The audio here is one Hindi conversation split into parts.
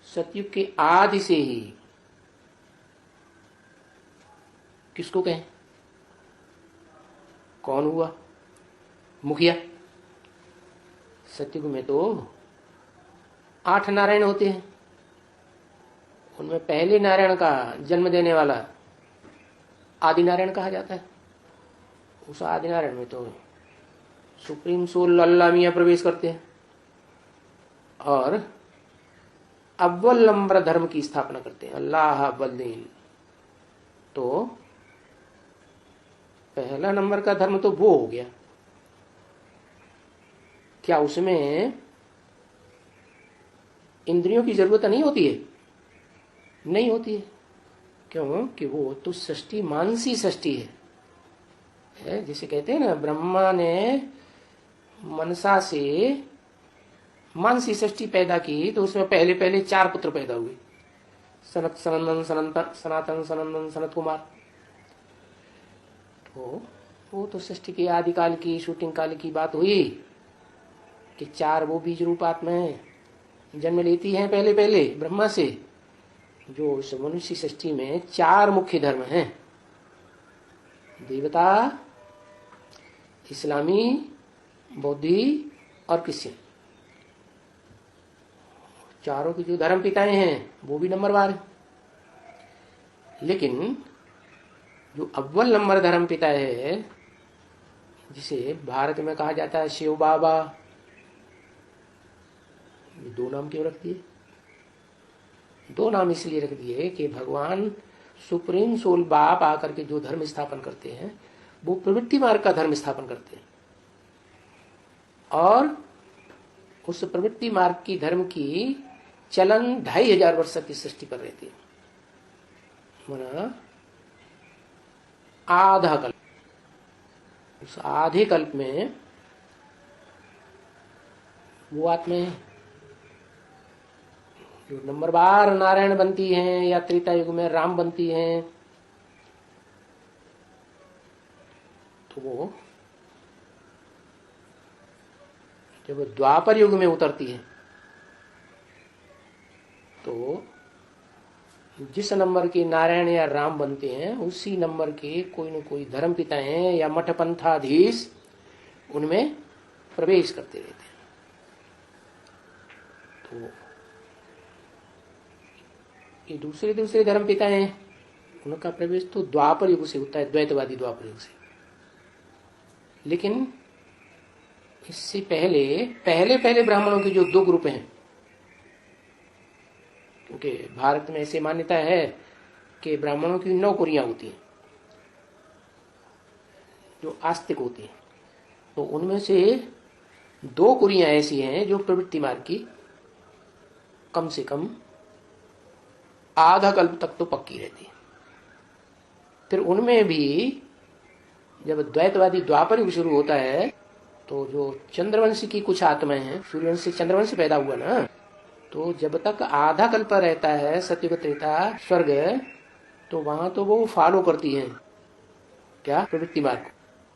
सतयुग के आदि से ही किसको कहें? कौन हुआ मुखिया? सतयुग में तो 8 नारायण होते हैं। उनमें पहले नारायण का जन्म देने वाला आदि नारायण कहा जाता है। उस आदि नारायण में तो सुप्रीम सोल अल्लाह मियां प्रवेश करते हैं और अव्वल नंबर धर्म की स्थापना करते हैं, अल्लाह अव्वल दीन। तो पहला नंबर का धर्म तो वो हो गया। क्या उसमें इंद्रियों की जरूरत नहीं होती है? नहीं होती है। क्यों? कि वो तो सृष्टि मानसी सृष्टि है। जिसे कहते हैं ना, ब्रह्मा ने मनसा से मानसी सृष्टि पैदा की तो उसमें पहले पहले 4 पुत्र पैदा हुए, सनत सनंदन सनातन सनंदन सनत कुमार। तो वो तो सृष्टि के आदिकाल की शूटिंग काल की बात हुई कि 4 वो बीज रूप आत्माएं जन्म लेती हैं पहले पहले ब्रह्मा से। जो उस मनुष्य सृष्टि में 4 मुख्य धर्म हैं, देवता, इस्लामी, बौद्धि और क्रिश्चियन। चारों की जो धर्म पिताएं हैं वो भी नंबरवार है। लेकिन जो अव्वल नंबर धर्म पिता है, जिसे भारत में कहा जाता है शिव बाबा, ये 2 नाम क्यों रख दिए? 2 नाम इसलिए रख दिए कि भगवान सुप्रीम सोल बाप आकर के जो धर्म स्थापन करते हैं वो प्रवृत्ति मार्ग का धर्म स्थापन करते हैं और उस प्रवृत्ति मार्ग की धर्म की चलन 2500 वर्ष की सृष्टि पर रहती है। माना आधा कल्प। उस आधे कल्प में वो आत्माएं जो नंबरवार नारायण बनती हैं या त्रेता युग में राम बनती हैं, तो वो जब द्वापर युग में उतरती है तो जिस नंबर के नारायण या राम बनते हैं उसी नंबर के कोई न कोई धर्म पिता हैं या मठ पंथाधीश उनमें प्रवेश करते रहते हैं। तो ये दूसरे दूसरे धर्म पिता हैं, उनका प्रवेश तो द्वापर युग से होता है, द्वैतवादी द्वापर युग से। लेकिन इससे पहले पहले पहले ब्राह्मणों के जो 2 ग्रुप हैं, क्योंकि भारत में ऐसी मान्यता है कि ब्राह्मणों की 9 कुरियां होती हैं जो आस्तिक होती हैं। तो उनमें से 2 कुरियां ऐसी हैं जो प्रवृत्ति मार्ग की कम से कम आधा कल्प तक तो पक्की रहती है। फिर उनमें भी जब द्वैतवादी द्वापर युग शुरू होता है तो जो चंद्रवंशी की कुछ आत्माएं हैं, सूर्यवंश से चंद्रवंश पैदा हुआ ना, तो जब तक आधा कल्प रहता है सतयुग त्रेता स्वर्ग, तो वहां तो वो फॉलो करती हैं क्या? प्रवृत्ति मार्ग।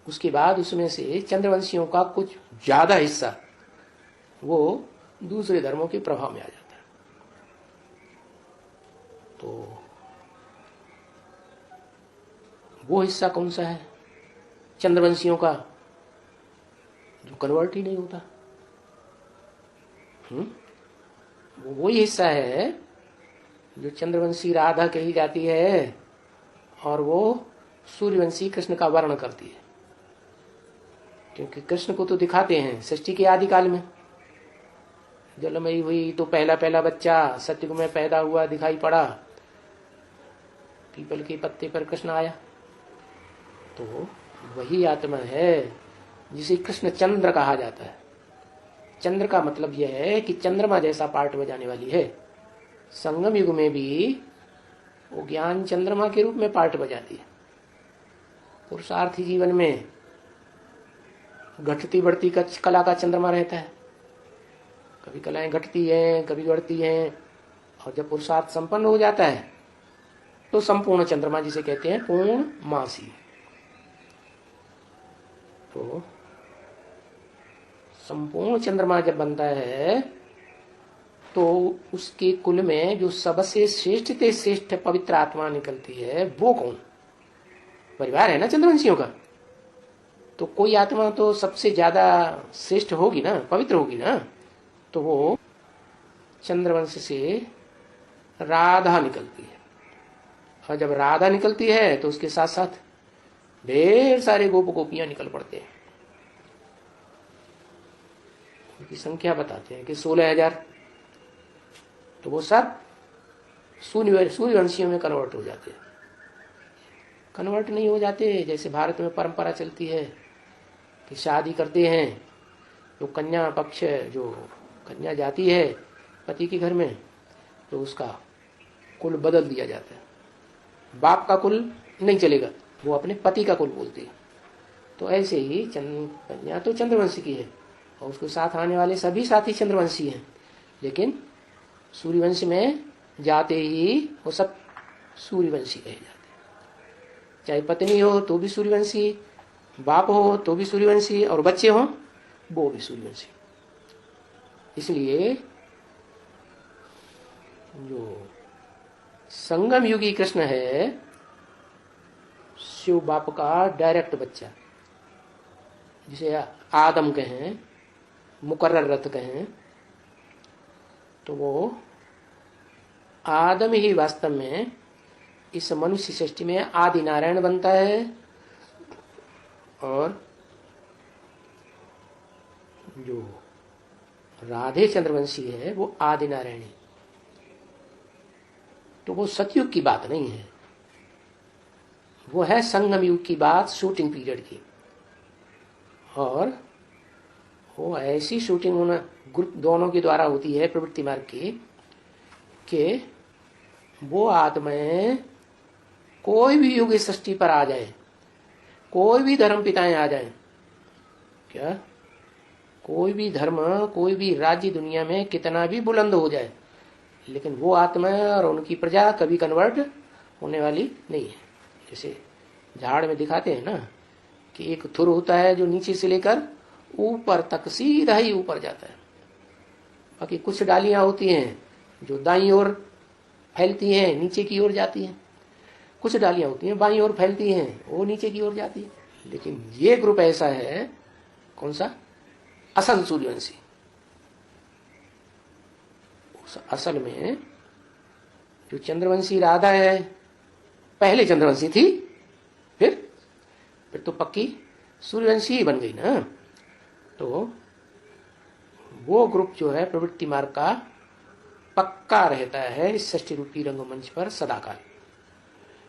उसके बाद उसमें से चंद्रवंशियों का कुछ ज्यादा हिस्सा वो दूसरे धर्मों के प्रभाव में आ जाता है। तो वो हिस्सा कौन सा है चंद्रवंशियों का जो कन्वर्ट ही नहीं होता? वो वही हिस्सा है जो चंद्रवंशी राधा कही जाती है और वो सूर्यवंशी कृष्ण का वर्ण करती है। क्योंकि कृष्ण को तो दिखाते हैं सृष्टि के आदिकाल में, जलमयी हुई तो पहला पहला बच्चा सतयुग में पैदा हुआ, दिखाई पड़ा, पीपल के पत्ते पर कृष्ण आया। तो वही आत्मा है जिसे कृष्ण चंद्र कहा जाता है। चंद्र का मतलब यह है कि चंद्रमा जैसा पार्ट बजाने वाली है। संगम युग में भी वो ज्ञान चंद्रमा के रूप में पार्ट बजाती है। पुरुषार्थी जीवन में घटती बढ़ती कला का चंद्रमा रहता है। कभी कलाएं घटती हैं, कभी बढ़ती हैं, और जब पुरुषार्थ संपन्न हो जाता है तो संपूर्ण चंद्रमा जिसे कहते हैं पूर्ण मासी। तो संपूर्ण चंद्रमा जब बनता है तो उसके कुल में जो सबसे श्रेष्ठ से श्रेष्ठ पवित्र आत्मा निकलती है वो कौन? परिवार है ना चंद्रवंशियों का, तो कोई आत्मा तो सबसे ज्यादा श्रेष्ठ होगी ना, पवित्र होगी ना। तो वो चंद्रवंश से राधा निकलती है, और जब राधा निकलती है तो उसके साथ साथ ढेर सारे गोप गोपियां निकल पड़ते हैं। उनकी संख्या बताते हैं कि 16,000। तो वो सब सूर्यवंशियों में कन्वर्ट हो जाते हैं। कन्वर्ट नहीं हो जाते, जैसे भारत में परंपरा चलती है कि शादी करते हैं तो कन्या पक्ष, जो कन्या जाती है पति के घर में, तो उसका कुल बदल दिया जाता है। बाप का कुल नहीं चलेगा, वो अपने पति का कुल बोलते हैं। तो ऐसे ही कन्या तो चंद्रवंशी की है और उसके साथ आने वाले सभी साथी चंद्रवंशी हैं, लेकिन सूर्यवंश में जाते ही वो सब सूर्यवंशी कहे जाते हैं। चाहे पत्नी हो तो भी सूर्यवंशी, बाप हो तो भी सूर्यवंशी, और बच्चे हो वो भी सूर्यवंशी। इसलिए जो संगम युगी कृष्ण है, शिव बाप का डायरेक्ट बच्चा, जिसे आदम कहें, मुकर्रर रथ कहें, तो वो आदम ही वास्तव में इस मनुष्य सृष्टि में आदि नारायण बनता है, और जो राधे चंद्रवंशी है वो आदि नारायणी। तो वो सतयुग की बात नहीं है, वो है संगम युग की बात, शूटिंग पीरियड की। और वो ऐसी शूटिंग उन ग्रुप दोनों के द्वारा होती है प्रवृत्ति मार्ग की, कि वो आत्माएं कोई भी युग इस सृष्टि पर आ जाए, कोई भी धर्म पिताएं आ जाए, क्या कोई भी धर्म, कोई भी राज्य दुनिया में कितना भी बुलंद हो जाए, लेकिन वो आत्मा और उनकी प्रजा कभी कन्वर्ट होने वाली नहीं है। जैसे झाड़ में दिखाते हैं ना कि एक थुर होता है जो नीचे से लेकर ऊपर तक सीधा ही ऊपर जाता है, बाकी कुछ डालियां होती हैं जो दाईं ओर फैलती हैं, नीचे की ओर जाती हैं, कुछ डालियां होती हैं बाईं ओर फैलती हैं, वो नीचे की ओर जाती है। लेकिन ये ग्रुप ऐसा है, कौन सा? असल सूर्यवंशी। असल में जो चंद्रवंशी राधा है, पहले चंद्रवंशी थी, फिर तो पक्की सूर्यवंशी ही बन गई ना। तो वो ग्रुप जो है प्रवृत्ति मार्ग का पक्का रहता है इस षष्ठी रूपी रंगमंच पर सदाकाल।